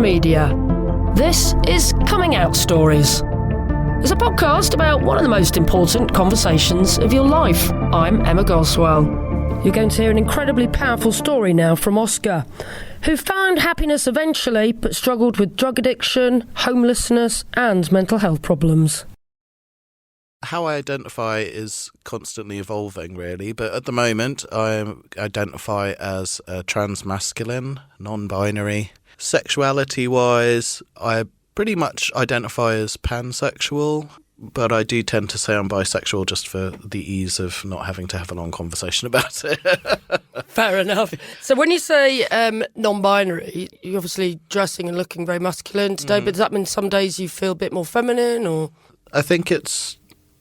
media. This is Coming Out Stories. It's a podcast about one of the most important conversations of your life. I'm Emma Goswell. You're going to hear an incredibly powerful story now from Oskar, who found happiness eventually but struggled with drug addiction, homelessness and mental health problems. How I identify is constantly evolving, really, but at the moment I identify as trans-masculine, non-binary. Sexuality-wise, I pretty much identify as pansexual, but I do tend to say I'm bisexual just for the ease of not having to have a long conversation about it. Fair enough. So when you say non-binary, you're obviously dressing and looking very masculine today, but does that mean some days you feel a bit more feminine? Or I think it's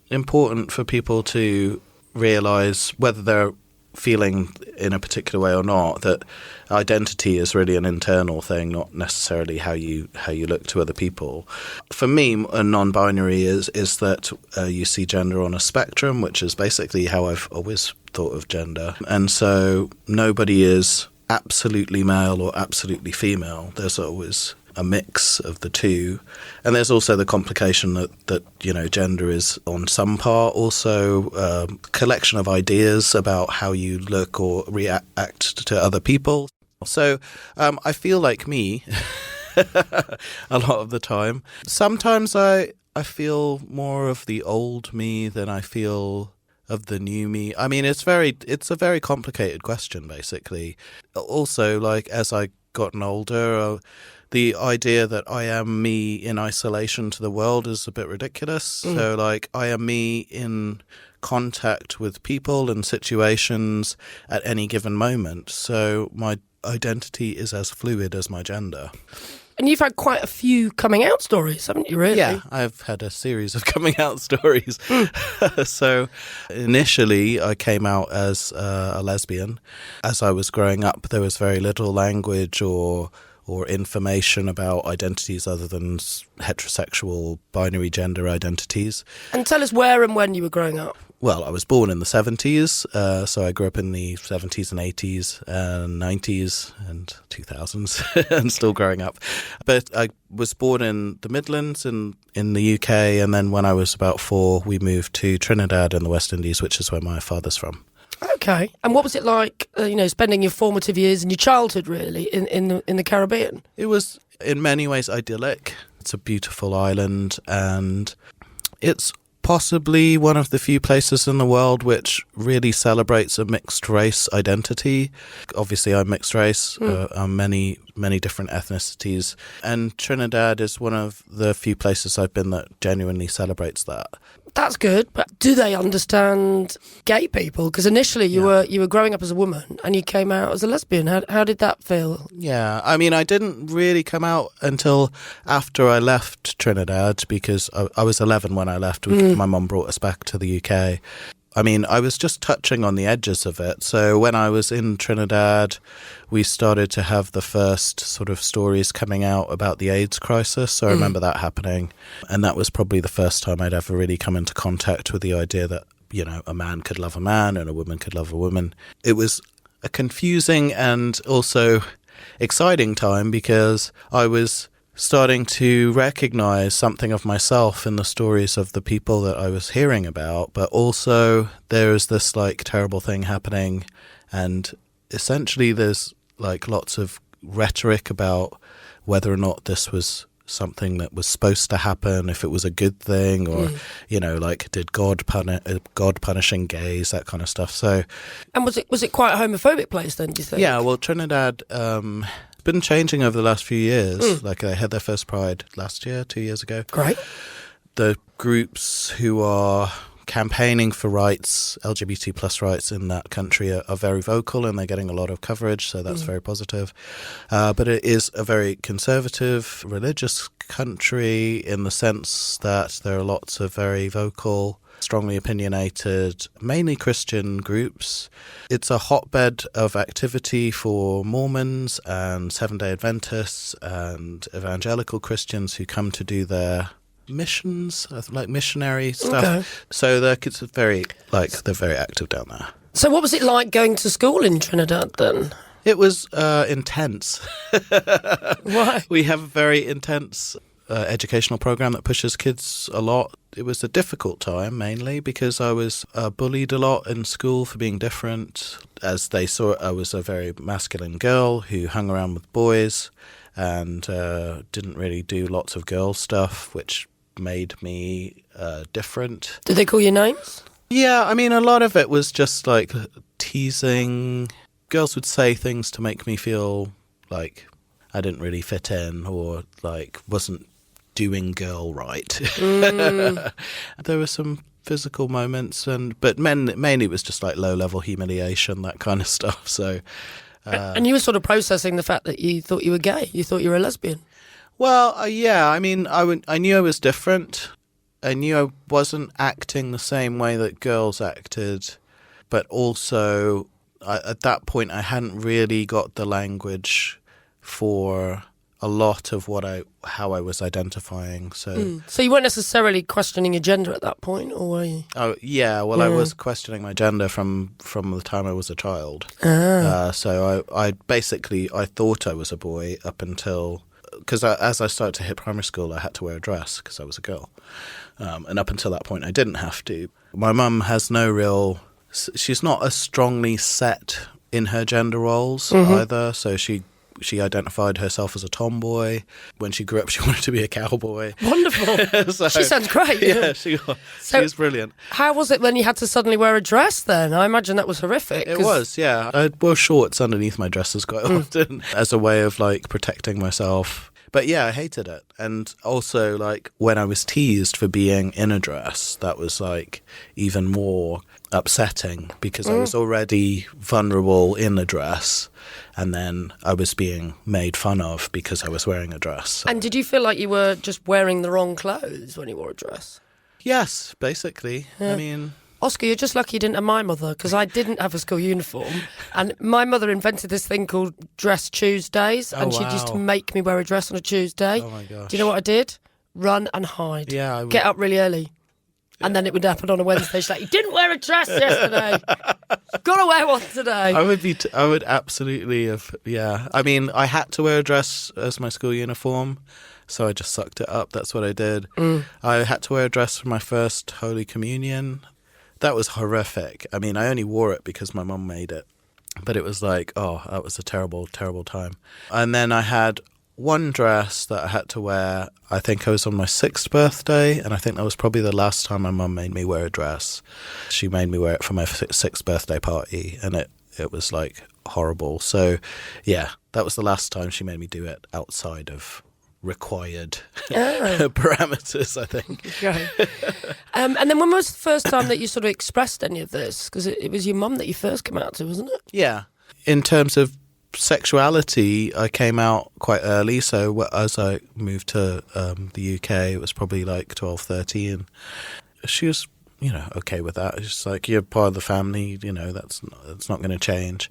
important for people to realise, whether they're feeling in a particular way or not, that identity is really an internal thing, not necessarily how you look to other people. For me, a non-binary is that you see gender on a spectrum, which is basically how I've always thought of gender. And so nobody is absolutely male or absolutely female. There's always a mix of the two. And there's also the complication that gender is on some part also a collection of ideas about how you look or react to other people. So I feel like me a lot of the time. Sometimes I feel more of the old me than I feel of the new me. I mean, it's a very complicated question, basically. Also, like, as I gotten older, the idea that I am me in isolation to the world is a bit ridiculous. So, like, I am me in contact with people and situations at any given moment. So my identity is as fluid as my gender. And you've had quite a few coming out stories, haven't you, really? Yeah, I've had a series of coming out stories. So initially I came out as a lesbian. As I was growing up, there was very little language or information about identities other than heterosexual binary gender identities. And tell us where and when you were growing up. Well, I was born in the 70s, so I grew up in the 70s and 80s and 90s and 2000s and still growing up. But I was born in the Midlands in the UK, and then when I was about 4, we moved to Trinidad in the West Indies, which is where my father's from. Okay. And what was it like, spending your formative years and your childhood, really, in the Caribbean? It was, in many ways, idyllic. It's a beautiful island, and it's possibly one of the few places in the world which really celebrates a mixed race identity. Obviously, I'm mixed race. I'm many different ethnicities. And Trinidad is one of the few places I've been that genuinely celebrates that. That's good, but do they understand gay people? Because initially you were growing up as a woman and you came out as a lesbian. How did that feel? Yeah, I mean, I didn't really come out until after I left Trinidad, because I was 11 when I left. My mum brought us back to the UK. I mean, I was just touching on the edges of it. So when I was in Trinidad, we started to have the first sort of stories coming out about the AIDS crisis. So I remember that happening. And that was probably the first time I'd ever really come into contact with the idea that, a man could love a man and a woman could love a woman. It was a confusing and also exciting time, because I was starting to recognize something of myself in the stories of the people that I was hearing about, but also there is this like terrible thing happening, and essentially there's like lots of rhetoric about whether or not this was something that was supposed to happen, if it was a good thing, or like, did God punishing gays, that kind of stuff. So, and was it quite a homophobic place then, do you think? Yeah, well, Trinidad been changing over the last few years. Like, they had their first Pride last year, 2 years ago. Great. The groups who are campaigning for rights, LGBT plus rights in that country are very vocal, and they're getting a lot of coverage, so that's very positive. But it is a very conservative, religious country in the sense that there are lots of very vocal, strongly opinionated, mainly Christian groups. It's a hotbed of activity for Mormons and Seventh-day Adventists and evangelical Christians who come to do their missions, like missionary stuff. Okay. So they're very active down there. So what was it like going to school in Trinidad then? It was intense. Why? We have a very intense educational program that pushes kids a lot. It was a difficult time, mainly because I was bullied a lot in school for being different. As they saw it, I was a very masculine girl who hung around with boys and didn't really do lots of girl stuff, which made me different. Did they call you names? Yeah, I mean, a lot of it was just like teasing. Girls would say things to make me feel like I didn't really fit in or like wasn't doing girl right. There were some physical moments, but mainly it was just like low-level humiliation, that kind of stuff. So, and you were sort of processing the fact that you thought you were gay. You thought you were a lesbian. Well, yeah. I mean, I knew I was different. I knew I wasn't acting the same way that girls acted, but also at that point I hadn't really got the language for a lot of how I was identifying. So you weren't necessarily questioning your gender at that point, or were you? Oh yeah, well I was questioning my gender from the time I was a child. So I basically thought I was a boy up until, because as I started to hit primary school I had to wear a dress because I was a girl, and up until that point I didn't have to. My mum has she's not as strongly set in her gender roles either, so she identified herself as a tomboy. When she grew up, she wanted to be a cowboy. Wonderful. She sounds great. Yeah, she was brilliant. How was it when you had to suddenly wear a dress then? I imagine that was horrific. It was, yeah. I wore shorts underneath my dresses quite often as a way of like protecting myself. But yeah, I hated it. And also like when I was teased for being in a dress, that was like even more upsetting because I was already vulnerable in a dress and then I was being made fun of because I was wearing a dress. So. And did you feel like you were just wearing the wrong clothes when you wore a dress? Yes, basically. Yeah. I mean... Oscar, you're just lucky you didn't have my mother, because I didn't have a school uniform. And my mother invented this thing called Dress Tuesdays, and she used to make me wear a dress on a Tuesday. Oh, my gosh. Do you know what I did? Run and hide. Yeah, get up really early. Yeah. And then it would happen on a Wednesday. She's like, you didn't wear a dress yesterday. You've got to wear one today. I would absolutely have, yeah. I mean, I had to wear a dress as my school uniform, so I just sucked it up. That's what I did. I had to wear a dress for my first Holy Communion. That was horrific. I mean, I only wore it because my mum made it. But it was like, that was a terrible, terrible time. And then I had one dress that I had to wear. I think I was on my 6th birthday, and I think that was probably the last time my mum made me wear a dress. She made me wear it for my 6th birthday party, and it was like horrible. So, yeah, that was the last time she made me do it outside of required parameters, I think. Okay. And then when was the first time that you sort of expressed any of this? Because it was your mum that you first came out to, wasn't it? Yeah. In terms of sexuality, I came out quite early. So as I moved to the UK, it was probably like 12, 13. She was, okay with that. It's just like, you're part of the family, that's not going to change.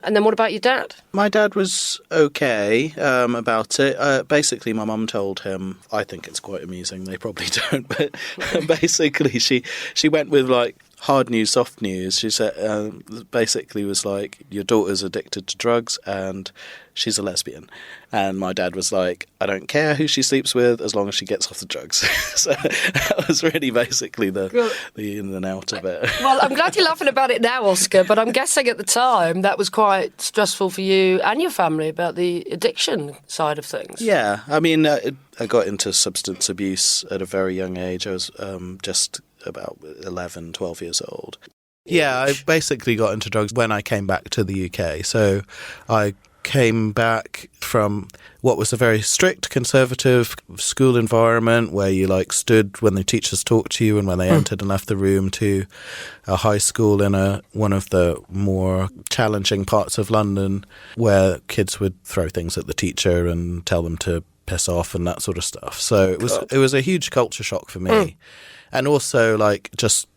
And then what about your dad? My dad was okay about it. Basically, my mum told him, I think it's quite amusing, they probably don't, but basically she went with like hard news, soft news. She said, basically was like, your daughter's addicted to drugs and she's a lesbian. And my dad was like, I don't care who she sleeps with as long as she gets off the drugs. So that was really basically the in and out of it. Well, I'm glad you're laughing about it now, Oscar, but I'm guessing at the time that was quite stressful for you and your family about the addiction side of things. Yeah, I mean, I got into substance abuse at a very young age. I was just about 11, 12 years old. Yeah, I basically got into drugs when I came back to the UK. So I came back from what was a very strict conservative school environment where you like stood when the teachers talked to you and when they entered and left the room, to a high school in one of the more challenging parts of London where kids would throw things at the teacher and tell them to piss off and that sort of stuff. So it was a huge culture shock for me. And also like just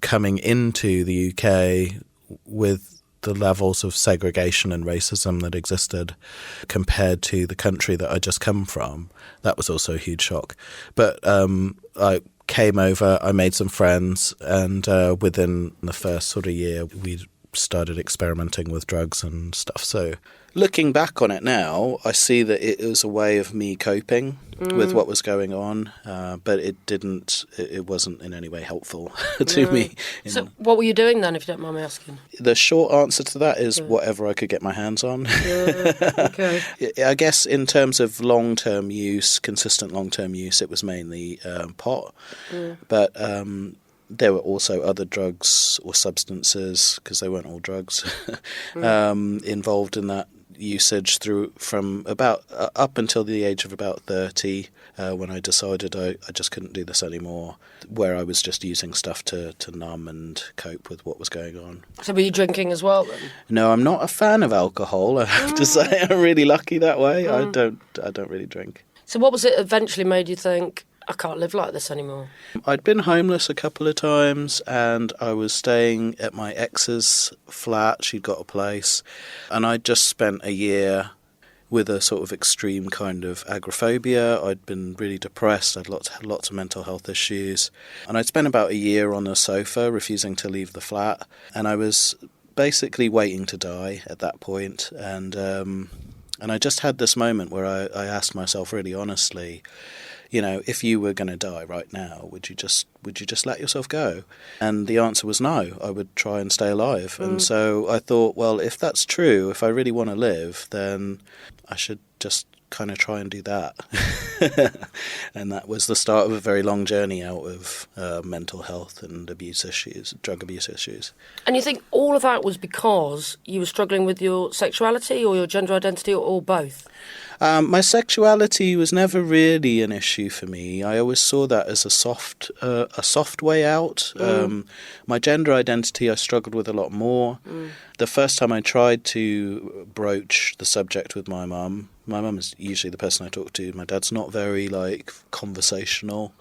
coming into the UK with the levels of segregation and racism that existed compared to the country that I just come from. That was also a huge shock. But I came over, I made some friends, and within the first sort of year, we'd started experimenting with drugs and stuff. So looking back on it now, I see that it was a way of me coping with what was going on, but it wasn't in any way helpful to me. So what were you doing then, if you don't mind me asking? The short answer to that is whatever I could get my hands on. Okay. I guess in terms of long-term use, consistent long-term use, it was mainly pot. But there were also other drugs or substances, because they weren't all drugs, involved in that usage from about up until the age of about 30, when I decided I just couldn't do this anymore, where I was just using stuff to numb and cope with what was going on. So were you drinking as well then? No, I'm not a fan of alcohol, I have to say. I'm really lucky that way. I don't really drink. So what was it eventually made you think, I can't live like this anymore? I'd been homeless a couple of times, and I was staying at my ex's flat. She'd got a place, and I'd just spent a year with a sort of extreme kind of agoraphobia. I'd been really depressed. I'd had lots of mental health issues, and I'd spent about a year on a sofa refusing to leave the flat, and I was basically waiting to die at that point. And I just had this moment where I asked myself really honestly, if you were going to die right now, would you just let yourself go? And the answer was no. I would try and stay alive. And so I thought, well, if that's true, if I really want to live, then I should just kind of try and do that. And that was the start of a very long journey out of mental health and abuse issues, drug abuse issues. And you think all of that was because you were struggling with your sexuality or your gender identity, or both? My sexuality was never really an issue for me. I always saw that as a soft way out. My gender identity I struggled with a lot more. The first time I tried to broach the subject with my mum is usually the person I talk to. My dad's not very conversational.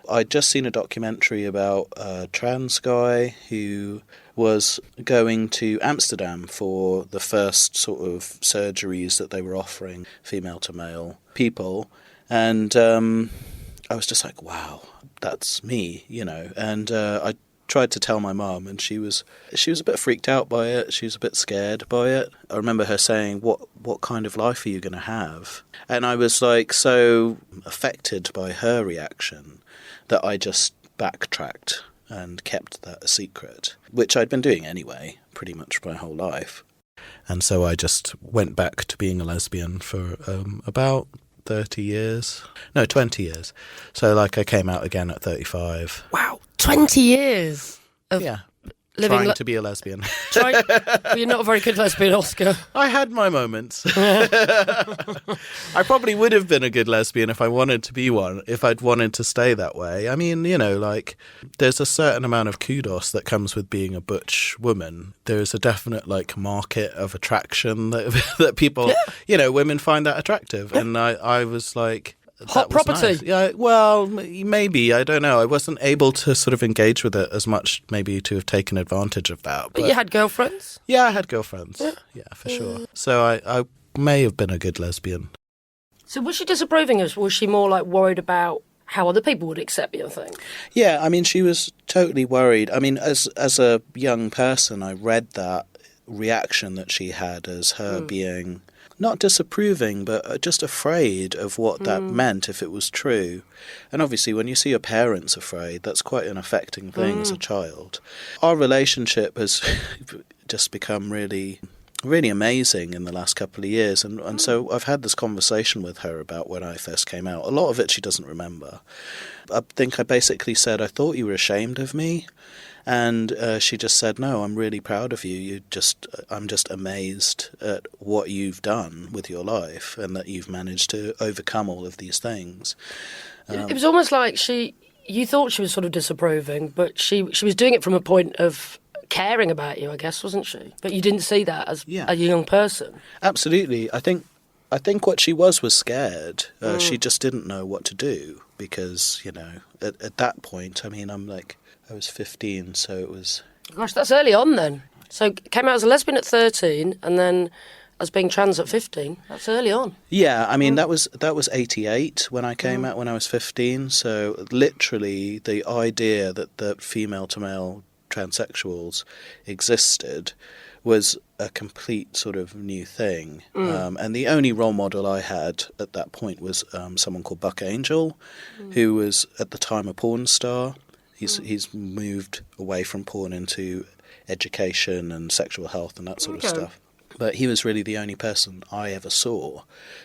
I'd just seen a documentary about a trans guy who was going to Amsterdam for the first sort of surgeries that they were offering female to male people. And I was just like, wow, that's me, And I tried to tell my mum, and she was a bit freaked out by it. She was a bit scared by it. I remember her saying, what kind of life are you going to have? And I was so affected by her reaction that I just backtracked and kept that a secret, which I'd been doing anyway, pretty much my whole life. And so I just went back to being a lesbian for about 30 years. No, 20 years. So I came out again at 35. Wow, 20 years of trying to be a lesbian. Well, you're not a very good lesbian, Oskar. I had my moments. I probably would have been a good lesbian if I wanted to be one, if I'd wanted to stay that way. I mean, there's a certain amount of kudos that comes with being a butch woman. There's a definite market of attraction that people, women find that attractive. And I was like, hot property. Nice. Yeah, well, maybe, I don't know. I wasn't able to sort of engage with it as much, maybe to have taken advantage of that. But you had girlfriends? Yeah, I had girlfriends. Yeah, for sure. So I may have been a good lesbian. So was she disapproving of? Was she more worried about how other people would accept you, I think? Yeah, I mean, she was totally worried. I mean, as a young person, I read that reaction that she had as her being not disapproving, but just afraid of what that meant if it was true. And obviously, when you see your parents afraid, that's quite an affecting thing as a child. Our relationship has just become really, really amazing in the last couple of years. And so I've had this conversation with her about when I first came out. A lot of it she doesn't remember. I think I basically said, I thought you were ashamed of me. And she just said, no, I'm really proud of you. I'm just amazed at what you've done with your life and that you've managed to overcome all of these things. It was almost like you thought she was sort of disapproving, but she was doing it from a point of caring about you, I guess, wasn't she? But you didn't see that as a young person. Absolutely. I think what she was scared. She just didn't know what to do because, at that point, I mean, I was 15, so it was... Gosh, that's early on then. So came out as a lesbian at 13 and then as being trans at 15. That's early on. Yeah, I mean, that was 88 when I came out when I was 15. So literally the idea that the female-to-male transsexuals existed was a complete sort of new thing. And the only role model I had at that point was someone called Buck Angel, who was at the time a porn star. He's moved away from porn into education and sexual health and that sort of stuff. But he was really the only person I ever saw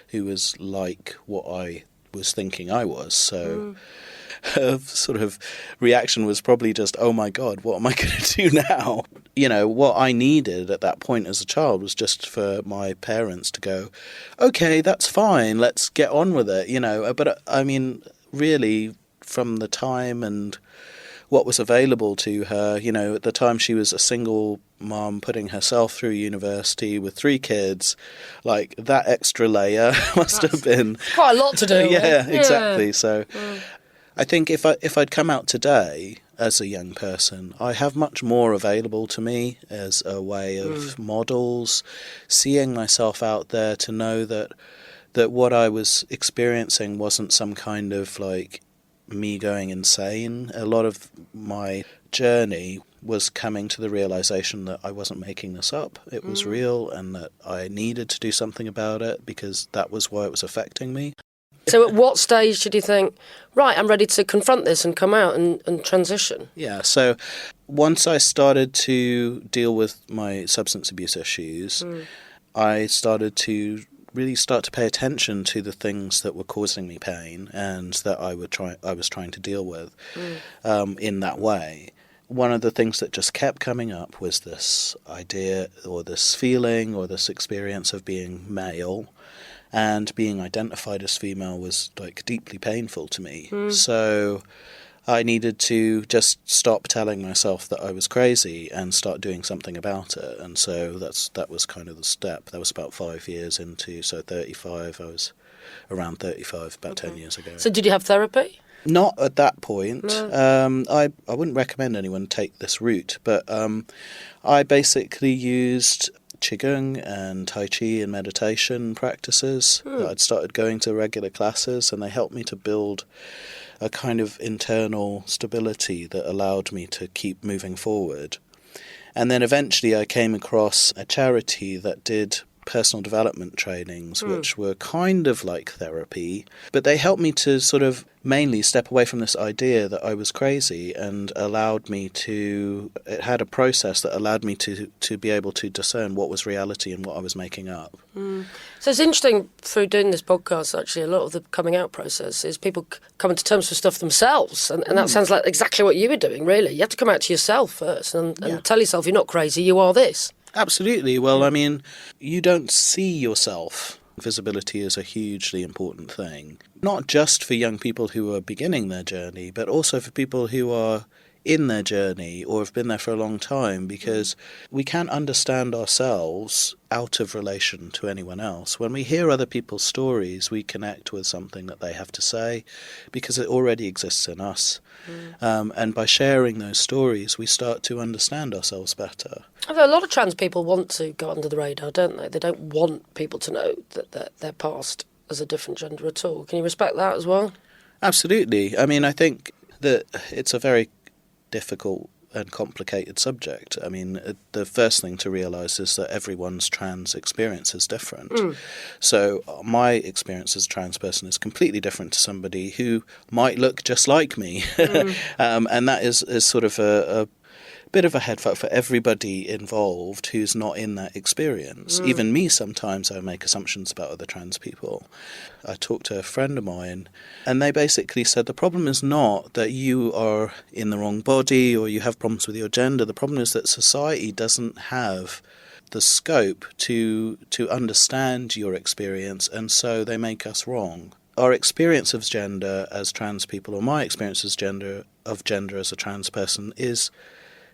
who was like what I was thinking I was. So her sort of reaction was probably just, oh my God, what am I going to do now? You know, what I needed at that point as a child was just for my parents to go, okay, that's fine, let's get on with it, you know. But I mean, really, from the time and what was available to her, you know, at the time she was a single mom putting herself through university with 3 kids, like that extra layer must have been quite a lot to do. Yeah, exactly. So I think if I'd come out today as a young person, I have much more available to me as a way of models, seeing myself out there, to know that what I was experiencing wasn't some kind of like me going insane. A lot of my journey was coming to the realization that I wasn't making this up. It was real, and that I needed to do something about it because that was why it was affecting me. So at what stage did you think, right, I'm ready to confront this and come out and transition? Yeah, so once I started to deal with my substance abuse issues, I started to really start to pay attention to the things that were causing me pain and that I was trying to deal with in that way. One of the things that just kept coming up was this idea or this feeling or this experience of being male, and being identified as female was like deeply painful to me. So I needed to just stop telling myself that I was crazy and start doing something about it. And so that was kind of the step. That was about 5 years into, so 35, I was around 35, about 10 years ago. So did you have therapy? Not at that point. No. I wouldn't recommend anyone take this route, but I basically used Qigong and Tai Chi and meditation practices. I'd started going to regular classes, and they helped me to build a kind of internal stability that allowed me to keep moving forward. And then eventually I came across a charity that did personal development trainings, which were kind of like therapy, but they helped me to sort of mainly step away from this idea that I was crazy, and allowed me to, it had a process that allowed me to be able to discern what was reality and what I was making up. So it's interesting, through doing this podcast, actually, a lot of the coming out process is people coming to terms with stuff themselves, and that sounds like exactly what you were doing, really. You have to come out to yourself first and tell yourself you're not crazy, you are this. Absolutely. Well, I mean, you don't see yourself. Visibility is a hugely important thing, not just for young people who are beginning their journey, but also for people who are in their journey or have been there for a long time, because we can't understand ourselves out of relation to anyone else. When we hear other people's stories, we connect with something that they have to say because it already exists in us. And by sharing those stories, we start to understand ourselves better. Although a lot of trans people want to go under the radar, don't they? They don't want people to know that they're past as a different gender at all. Can you respect that as well? Absolutely. I mean, I think that it's a very difficult and complicated subject. I mean, the first thing to realise is that everyone's trans experience is different. So my experience as a trans person is completely different to somebody who might look just like me. And that is sort of a bit of a headfuck for everybody involved who's not in that experience. Even me, sometimes I make assumptions about other trans people. I talked to a friend of mine, and they basically said the problem is not that you are in the wrong body or you have problems with your gender. The problem is that society doesn't have the scope to understand your experience, and so they make us wrong. Our experience of gender as trans people, or my experience as gender as a trans person, is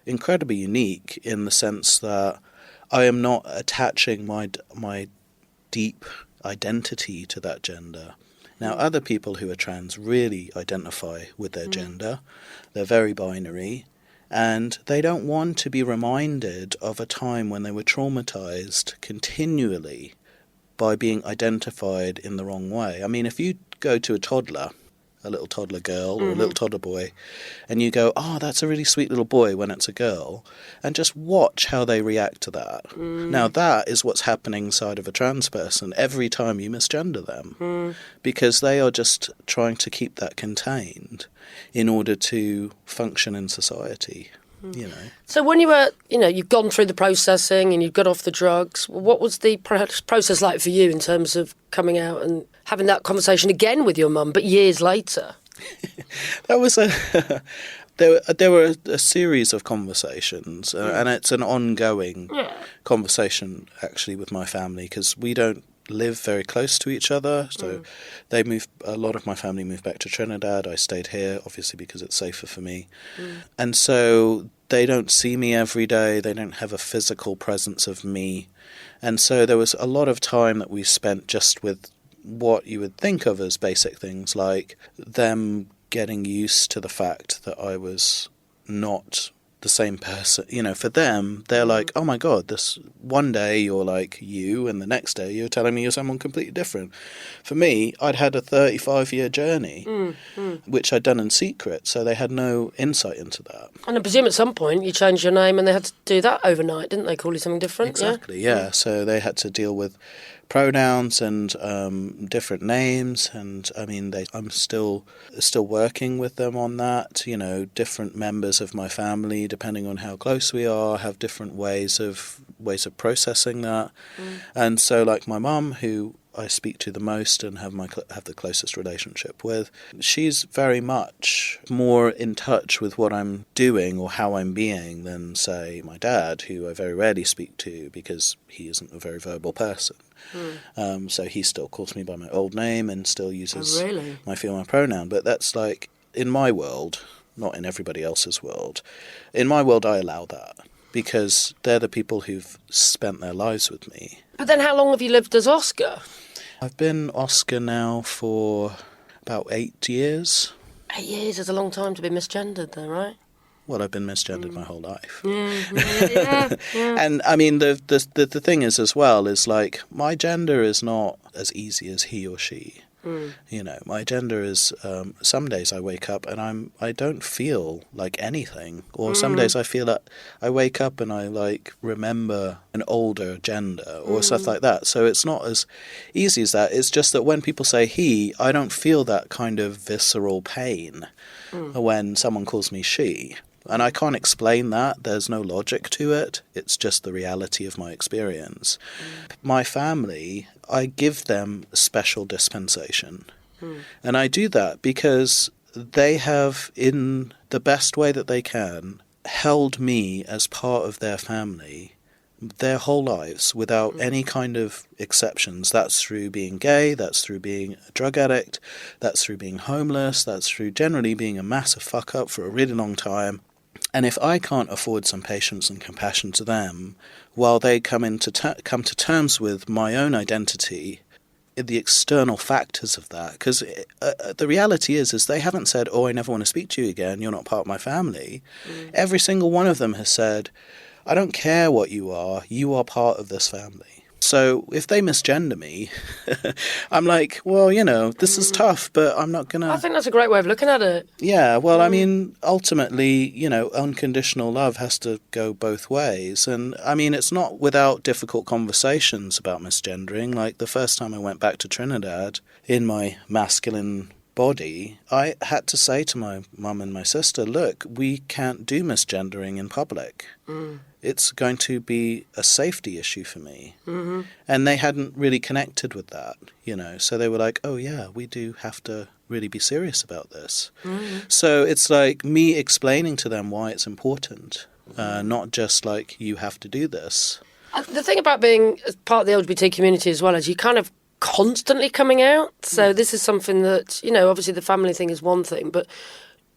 incredibly unique in the sense that I am not attaching my deep identity to that gender. Now, other people who are trans really identify with their gender. They're very binary, and they don't want to be reminded of a time when they were traumatized continually by being identified in the wrong way. I mean, if you go to a toddler a little toddler girl or a little toddler boy, and you go, oh, that's a really sweet little boy when it's a girl, and just watch how they react to that. Now, that is what's happening inside of a trans person every time you misgender them, because they are just trying to keep that contained in order to function in society. You know. So when you were, you've gone through the processing and you've got off the drugs, what was the process like for you in terms of coming out and having that conversation again with your mum, but years later? That was there were a series of conversations, and it's an ongoing conversation actually with my family, because we don't live very close to each other. So a lot of my family moved back to Trinidad. I stayed here, obviously, because it's safer for me. And so they don't see me every day. They don't have a physical presence of me. And so there was a lot of time that we spent just with what you would think of as basic things, like them getting used to the fact that I was not the same person. For them, they're like, oh my God, this one day you're like you, and the next day you're telling me you're someone completely different. For me, I'd had a 35-year journey, which I'd done in secret, so they had no insight into that. And I presume at some point you changed your name and they had to do that overnight, didn't they? Call you something different? Exactly, yeah. So they had to deal with pronouns and different names, and I mean, I'm still working with them on that. Different members of my family, depending on how close we are, have different ways of processing that. And so, like my mum, who I speak to the most and have the closest relationship with, she's very much more in touch with what I'm doing or how I'm being than, say, my dad, who I very rarely speak to because he isn't a very verbal person. So he still calls me by my old name and still uses my female pronoun. But that's like, in my world, not in everybody else's world. In my world, I allow that, because they're the people who've spent their lives with me. But then how long have you lived as Oskar? I've been Oskar now for about 8 years. 8 years is a long time to be misgendered, though, right? Well, I've been misgendered my whole life. Yeah. And I mean, the thing is as well, is like, my gender is not as easy as he or she. My gender is, some days I wake up and I don't feel like anything. Or some days I feel that I wake up and I like remember an older gender or stuff like that. So it's not as easy as that. It's just that when people say he, I don't feel that kind of visceral pain when someone calls me she. And I can't explain that. There's no logic to it. It's just the reality of my experience. My family, I give them special dispensation. And I do that because they have, in the best way that they can, held me as part of their family their whole lives without any kind of exceptions. That's through being gay, that's through being a drug addict, that's through being homeless, that's through generally being a massive fuck-up for a really long time. And if I can't afford some patience and compassion to them while they come to terms with my own identity, the external factors of that, because the reality is they haven't said, oh, I never want to speak to you again, you're not part of my family. Every single one of them has said, I don't care what you are part of this family. So if they misgender me, I'm like, well, this is tough, but I'm not going to... I think that's a great way of looking at it. Yeah, well, I mean, ultimately, unconditional love has to go both ways. And, I mean, it's not without difficult conversations about misgendering. Like, the first time I went back to Trinidad in my masculine body, I had to say to my mum and my sister, look, we can't do misgendering in public. It's going to be a safety issue for me. And they hadn't really connected with that, So they were like, oh, yeah, we do have to really be serious about this. So it's like me explaining to them why it's important, not just like, you have to do this. The thing about being part of the LGBT community as well is you kind of constantly coming out. So this is something that, obviously the family thing is one thing, but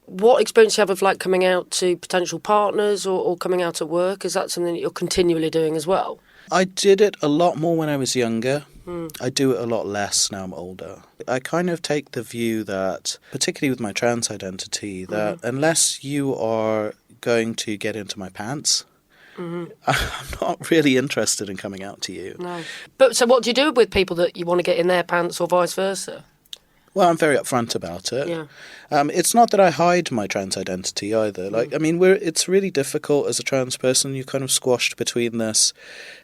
what experience do you have of like coming out to potential partners or coming out at work? Is that something that you're continually doing as well? I did it a lot more when I was younger. I do it a lot less now I'm older. I kind of take the view that, particularly with my trans identity, that unless you are going to get into my pants, I'm not really interested in coming out to you. No. But so what do you do with people that you want to get in their pants or vice versa? Well, I'm very upfront about it. Yeah. It's not that I hide my trans identity either. It's really difficult as a trans person. You're kind of squashed between this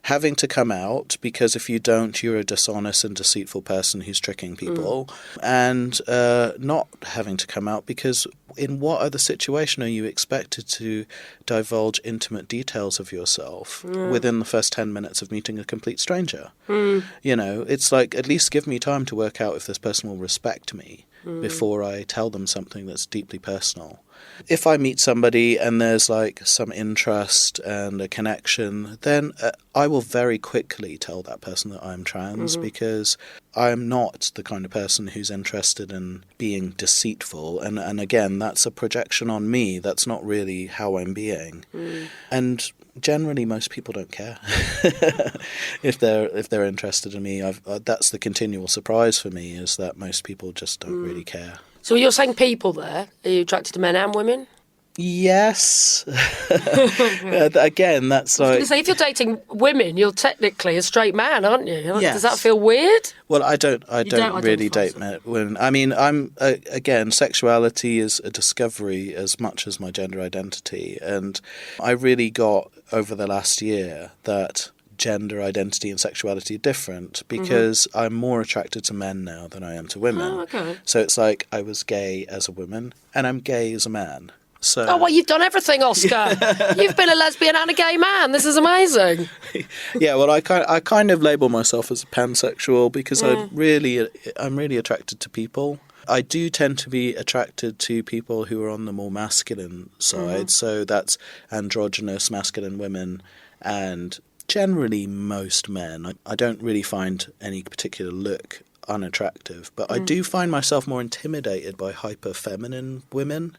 having to come out, because if you don't, you're a dishonest and deceitful person who's tricking people, and not having to come out, because in what other situation are you expected to divulge intimate details of yourself within the first 10 minutes of meeting a complete stranger? You know, it's like, at least give me time to work out if this person will respect me before I tell them something that's deeply personal. If I meet somebody and there's like some interest and a connection, then I will very quickly tell that person that I'm trans, because I'm not the kind of person who's interested in being deceitful. And again, that's a projection on me. That's not really how I'm being. And generally, most people don't care if they're interested in me. That's the continual surprise for me, is that most people just don't really care. So you're saying people there, are you attracted to men and women? Yes. Again, that's like... I was going to say, if you're dating women, you're technically a straight man, aren't you? Yes. Does that feel weird? Well, I don't really date women. I mean, again, sexuality is a discovery as much as my gender identity. And I really got, over the last year, that gender identity and sexuality are different, because I'm more attracted to men now than I am to women. Oh, okay. So it's like I was gay as a woman and I'm gay as a man. So... Oh, well, you've done everything, Oskar. You've been a lesbian and a gay man. This is amazing. Yeah, well, I kind of label myself as a pansexual, because I'm really attracted to people. I do tend to be attracted to people who are on the more masculine side, so that's androgynous masculine women and generally most men. I don't really find any particular look unattractive, but I do find myself more intimidated by hyper-feminine women.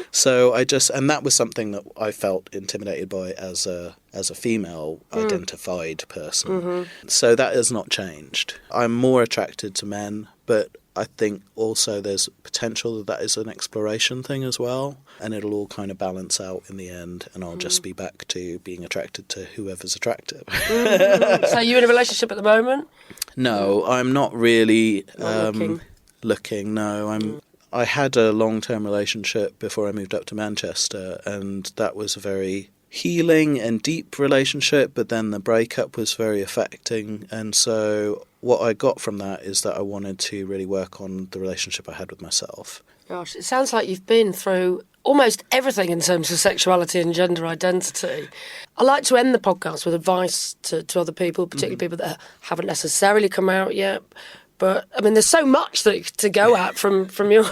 So and that was something that I felt intimidated by as a female identified person. So that has not changed. I'm more attracted to men, but I think also there's potential that is an exploration thing as well, and it'll all kind of balance out in the end, and I'll just be back to being attracted to whoever's attractive. So are you in a relationship at the moment? No, I'm not really looking. No, I had a long-term relationship before I moved up to Manchester, and that was a very healing and deep relationship, but then the breakup was very affecting, and so what I got from that is that I wanted to really work on the relationship I had with myself. Gosh, it sounds like you've been through almost everything in terms of sexuality and gender identity. I like to end the podcast with advice to other people, particularly people that haven't necessarily come out yet. But, I mean, there's so much to go at from yours,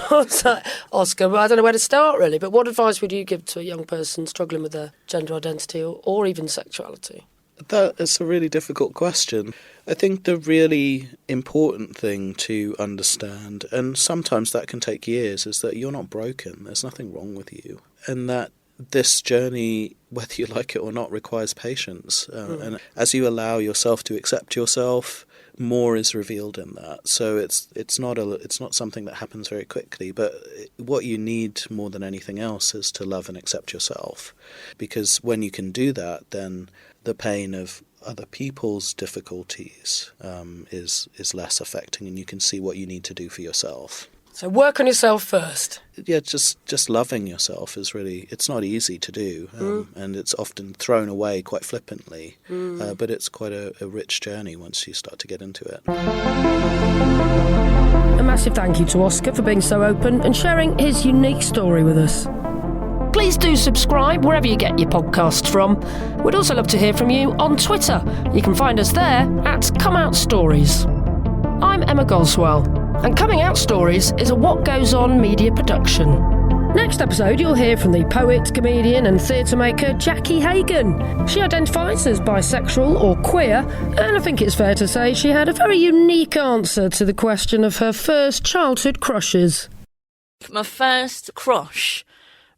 Oskar, but I don't know where to start, really. But what advice would you give to a young person struggling with their gender identity or even sexuality? That is a really difficult question. I think the really important thing to understand, and sometimes that can take years, is that you're not broken. There's nothing wrong with you. And that this journey, whether you like it or not, requires patience. And as you allow yourself to accept yourself, more is revealed in that. So it's not something that happens very quickly, but what you need more than anything else is to love and accept yourself, because when you can do that, then the pain of other people's difficulties is less affecting, and you can see what you need to do for yourself. So work on yourself first. Yeah, just loving yourself is really, it's not easy to do, and it's often thrown away quite flippantly, but it's quite a rich journey once you start to get into it. A massive thank you to Oskar for being so open and sharing his unique story with us. Please do subscribe wherever you get your podcasts from. We'd also love to hear from you on Twitter. You can find us there at Come Out Stories. I'm Emma Goswell, and Coming Out Stories is a What Goes On media production. Next episode, you'll hear from the poet, comedian and theatre maker Jackie Hagan. She identifies as bisexual or queer, and I think it's fair to say she had a very unique answer to the question of her first childhood crushes. My first crush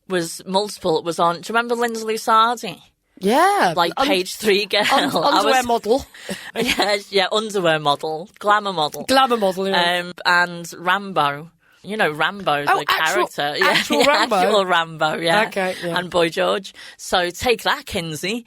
was multiple. It was on, do you remember Lindsay Lusardi? Yeah. Like page 3 girl. Underwear model. Yeah, underwear model. Glamour model. Glamour model, yeah. And Rambo. You know, Rambo, the Rambo? character. Actual Rambo, yeah. Okay, yeah. And Boy George. So take that, Kinsey.